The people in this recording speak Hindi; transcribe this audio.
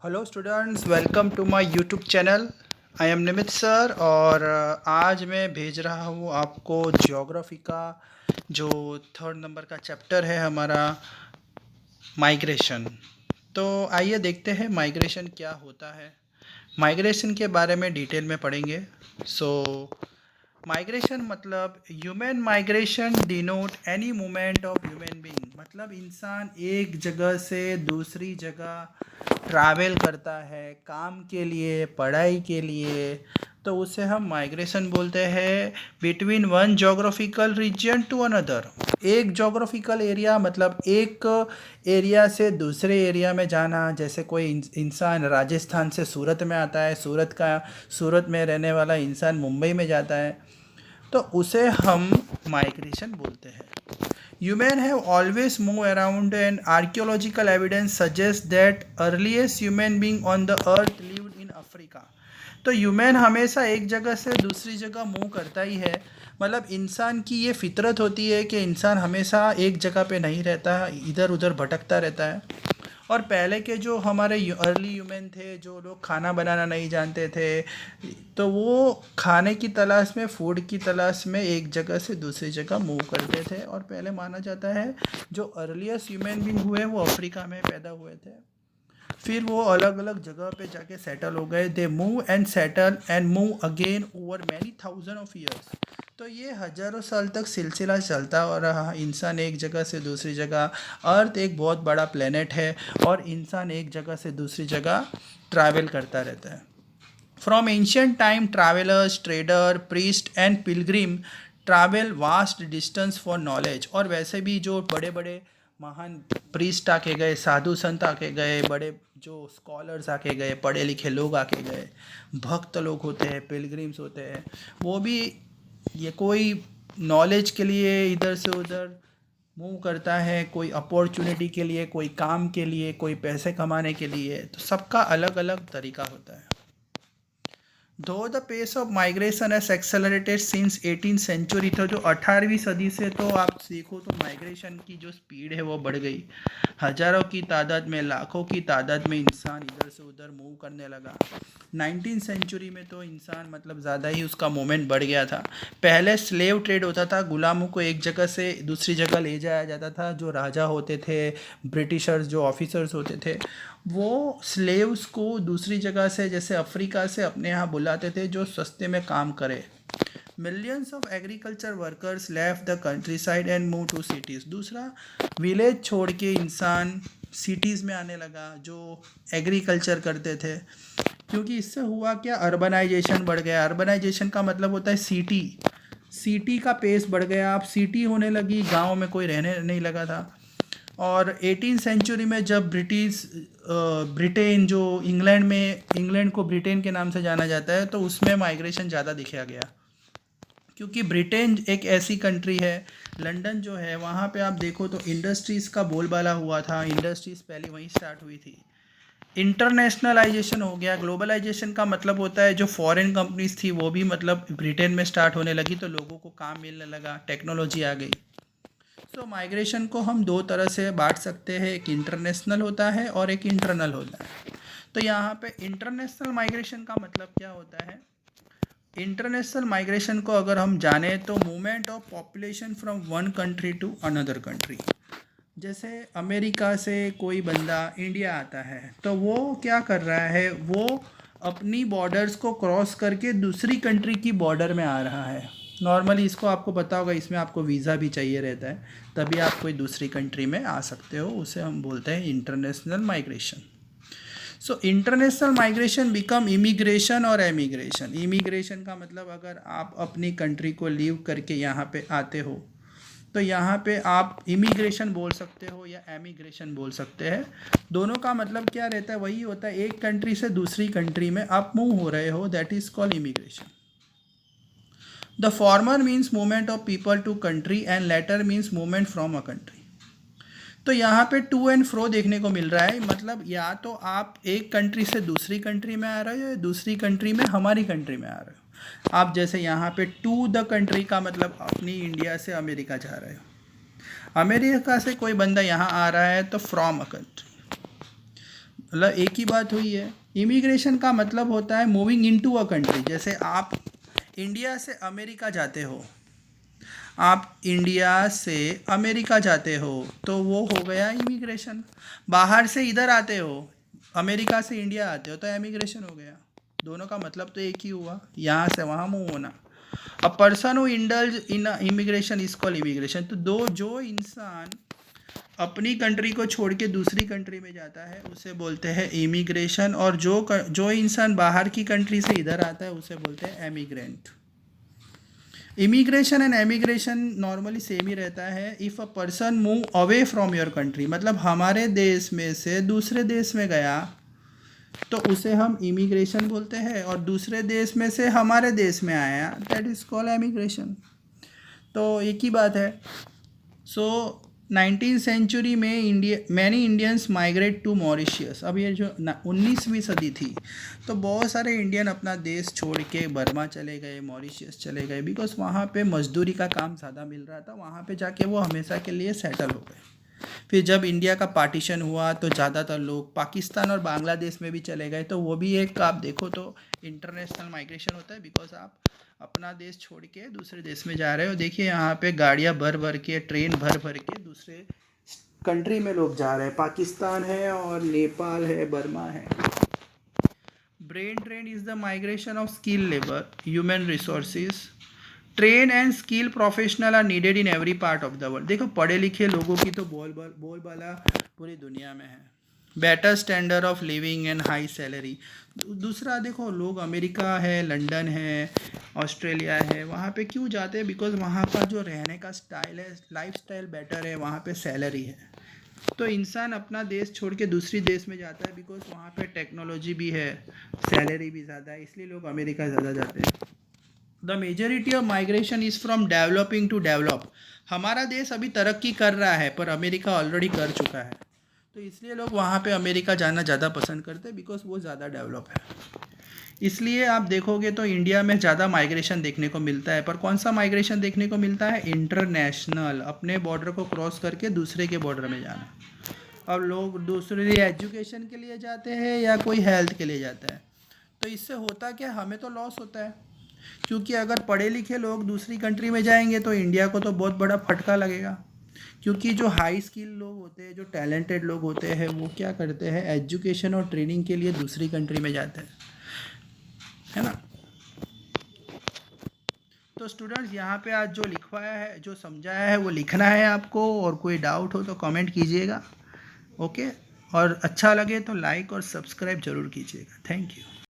Hello students, welcome to my YouTube channel. I am Nimit sir और आज मैं भेज रहा हूँ आपको ज्योग्राफी का जो थर्ड नंबर का चैप्टर है हमारा, माइग्रेशन। तो आइए देखते हैं माइग्रेशन क्या होता है। माइग्रेशन के बारे में डिटेल में पढ़ेंगे। सो माइग्रेशन मतलब human migration denote any movement of human being, मतलब इंसान एक जगह से दूसरी जगह ट्रैवल करता है काम के लिए, पढ़ाई के लिए, तो उसे हम माइग्रेशन बोलते हैं। Between one geographical region to another, एक जोग्राफिकल एरिया मतलब एक एरिया से दूसरे एरिया में जाना। जैसे कोई इंसान राजस्थान से सूरत में आता है, सूरत में रहने वाला इंसान मुंबई में जाता है, तो उसे हम माइग्रेशन बोलते हैं। Humans have always moved around and archaeological evidence suggests that earliest human being on the earth lived in Africa। तो ह्यूमन हमेशा एक जगह से दूसरी जगह मूव करता ही है। मतलब इंसान की ये फितरत होती है कि इंसान हमेशा एक जगह पे नहीं रहता, इधर उधर भटकता रहता है। और पहले के जो हमारे अर्ली ह्यूमन थे, जो लोग खाना बनाना नहीं जानते थे, तो वो खाने की तलाश में, फूड की तलाश में एक जगह से दूसरी जगह मूव करते थे। और पहले माना जाता है जो अर्लीस्ट ह्यूमन बींग हुए वो अफ्रीका में पैदा हुए थे। फिर वो अलग अलग जगह पे जाके सेटल हो गए। They move and settle and move again over many thousand of years. तो ये हजारों साल तक सिलसिला चलता रहा। इंसान एक जगह से दूसरी जगह, अर्थ एक बहुत बड़ा प्लेनेट है और इंसान एक जगह से दूसरी जगह ट्रैवल करता रहता है। From ancient time travellers, trader, priest and Pilgrim travel vast distance for knowledge. और वैसे भी जो बड़े बड़े महान प्रीस्ट आके गए, साधु संत आके गए, बड़े जो स्कॉलर्स आके गए, पढ़े लिखे लोग आके गए, भक्त लोग होते हैं, पिलग्रिम्स होते हैं, वो भी ये कोई नॉलेज के लिए इधर से उधर मूव करता है, कोई अपॉर्चुनिटी के लिए, कोई काम के लिए, कोई पैसे कमाने के लिए। तो सबका अलग अलग तरीका होता है। Though the pace of migration has accelerated since 18th century, तो जो 18वीं सदी से तो आप देखो तो माइग्रेशन की जो स्पीड है वो बढ़ गई। हजारों की तादाद में, लाखों की तादाद में इंसान इधर से उधर मूव करने लगा। 19th सेंचुरी में तो इंसान मतलब ज़्यादा ही उसका मूवमेंट बढ़ गया था। पहले स्लेव ट्रेड होता था, गुलामों को एक जगह से दूसरी जगह ले जाया जाता था। जो राजा होते थे, ब्रिटिशर्स जो ऑफिसर्स होते थे, वो स्लेव्स को दूसरी जगह से, जैसे अफ्रीका से, अपने यहाँ बुलाते थे जो सस्ते में काम करे। Millions of agriculture workers left the countryside and move to cities. दूसरा, विलेज छोड़ के इंसान सिटीज़ में आने लगा जो एग्रीकल्चर करते थे। क्योंकि इससे हुआ क्या, अर्बनाइजेशन बढ़ गया। अर्बनाइजेशन का मतलब होता है सिटी। सिटी का पेस बढ़ गया, अब सिटी होने लगी, गांव में कोई रहने नहीं लगा था। और 18th सेंचुरी में जब ब्रिटेन, जो इंग्लैंड को ब्रिटेन के नाम से जाना जाता है, तो उसमें माइग्रेशन ज़्यादा दिखा गया। क्योंकि ब्रिटेन एक ऐसी कंट्री है, लंदन जो है वहाँ पे आप देखो तो इंडस्ट्रीज़ का बोलबाला हुआ था। इंडस्ट्रीज़ पहले वहीं स्टार्ट हुई थी। इंटरनेशनलाइजेशन हो गया। ग्लोबलाइजेशन का मतलब होता है जो फॉरेन कंपनीज थी वो भी मतलब ब्रिटेन में स्टार्ट होने लगी, तो लोगों को काम मिलने लगा, टेक्नोलॉजी आ गई। सो माइग्रेशन को हम दो तरह से बांट सकते हैं, एक इंटरनेशनल होता है और एक इंटरनल होता है। तो यहाँ पे इंटरनेशनल माइग्रेशन का मतलब क्या होता है। इंटरनेशनल माइग्रेशन को अगर हम जाने तो movement of population from one country to another country. जैसे अमेरिका से कोई बंदा इंडिया आता है, तो वो क्या कर रहा है, वो अपनी बॉर्डर्स को क्रॉस करके दूसरी कंट्री की बॉर्डर में आ रहा है। नॉर्मली इसको आपको पता होगा, इसमें आपको वीज़ा भी चाहिए रहता है, तभी आप कोई दूसरी कंट्री में आ सकते हो। उसे हम बोलते हैं international migration. So international migration become immigration और एमिग्रेशन। इमिग्रेशन का मतलब अगर आप अपनी कंट्री को लीव करके यहाँ पे आते हो, तो यहाँ पे आप इमिग्रेशन बोल सकते हो या एमिग्रेशन बोल सकते हैं। दोनों का मतलब क्या रहता है, वही होता है, एक कंट्री से दूसरी कंट्री में आप मूव हो रहे हो, that is called immigration. The former means movement of people to country and latter means movement from a country. तो यहाँ पे टू एंड फ्रो देखने को मिल रहा है, मतलब या तो आप एक कंट्री से दूसरी कंट्री में आ रहे हो या दूसरी कंट्री में हमारी कंट्री में आ रहे हो। आप जैसे यहाँ पे टू द कंट्री का मतलब अपनी इंडिया से अमेरिका जा रहे हो। अमेरिका से कोई बंदा यहाँ आ रहा है तो फ्रॉम अ कंट्री। मतलब एक ही बात हुई है। इमिग्रेशन का मतलब होता है मूविंग इनटू अ कंट्री। जैसे आप इंडिया से अमेरिका जाते हो, आप इंडिया से अमेरिका जाते हो तो वो हो गया इमिग्रेशन। बाहर से इधर आते हो, अमेरिका से इंडिया आते हो तो इमिग्रेशन हो गया। दोनों का मतलब तो एक ही हुआ, यहाँ से वहाँ मूव होना। A person who indulge in immigration is called immigration. तो दो जो इंसान अपनी कंट्री को छोड़ के दूसरी कंट्री में जाता है उसे बोलते हैं इमिग्रेशन, और जो इंसान बाहर की कंट्री से इधर आता है उसे बोलते हैं emigrant. Immigration and emigration normally same ही रहता है। If a person move away from your country, मतलब हमारे देश में से दूसरे देश में गया तो उसे हम इमिग्रेशन बोलते हैं, और दूसरे देश में से हमारे देश में आया दैट इज़ कॉल्ड एमिग्रेशन। तो एक ही बात है। सो 19th सेंचुरी में India many Indians migrate to Mauritius. अब ये जो 19वीं सदी थी तो बहुत सारे इंडियन अपना देश छोड़ के बर्मा चले गए, मॉरिशियस चले गए, बिकॉज वहाँ पे मजदूरी का काम ज़्यादा मिल रहा था। वहाँ पे जाके वो हमेशा के लिए सेटल हो गए। फिर जब इंडिया का पार्टीशन हुआ तो ज़्यादातर लोग पाकिस्तान और बांग्लादेश में भी चले गए। तो वो भी एक आप देखो तो इंटरनेशनल माइग्रेशन होता है, बिकॉज आप अपना देश छोड़ के दूसरे देश में जा रहे हो। देखिए यहाँ पे गाड़ियाँ भर भर के, ट्रेन भर भर के दूसरे कंट्री में लोग जा रहे हैं। पाकिस्तान है और नेपाल है, बर्मा है। Brain drain is the migration of skill labour, human resources. Train and skill professional are needed in every part of the world. देखो पढ़े लिखे लोगों की तो बोलबाला पूरी दुनिया में है। Better standard of living and high salary. दूसरा देखो, लोग अमेरिका है, लंदन है, ऑस्ट्रेलिया है, वहाँ पे क्यों जाते हैं? बिकॉज वहाँ का जो रहने का स्टाइल है, लाइफ स्टाइल बेटर है, वहाँ पे सैलरी है। तो इंसान अपना देश छोड़ के दूसरी देश में जाता है बिकॉज वहाँ पे टेक्नोलॉजी भी है, सैलरी भी ज़्यादा है, इसलिए लोग अमेरिका ज़्यादा जाते हैं। The majority of migration is from developing to develop. हमारा देश अभी तरक्की कर रहा है पर अमेरिका ऑलरेडी कर चुका है, तो इसलिए लोग वहाँ पे अमेरिका जाना ज़्यादा पसंद करते हैं बिकॉज वो ज़्यादा डेवलप है। इसलिए आप देखोगे तो इंडिया में ज़्यादा माइग्रेशन देखने को मिलता है। पर कौन सा माइग्रेशन देखने को मिलता है? इंटरनेशनल, अपने बॉर्डर को क्रॉस करके दूसरे के बॉर्डर में जाना। अब लोग दूसरे एजुकेशन के लिए जाते हैं या कोई हेल्थ के लिए जाता है। तो इससे होता क्या, हमें तो लॉस होता है, क्योंकि अगर पढ़े लिखे लोग दूसरी कंट्री में जाएंगे तो इंडिया को तो बहुत बड़ा फटका लगेगा। क्योंकि जो हाई स्किल लोग होते हैं, जो टैलेंटेड लोग होते हैं, वो क्या करते हैं, एजुकेशन और ट्रेनिंग के लिए दूसरी कंट्री में जाते हैं, है ना। तो स्टूडेंट्स यहाँ पे आज जो लिखवाया है, जो समझाया है, वो लिखना है आपको, और कोई डाउट हो तो कमेंट कीजिएगा। ओके, और अच्छा लगे तो लाइक और सब्सक्राइब ज़रूर कीजिएगा। Thank you.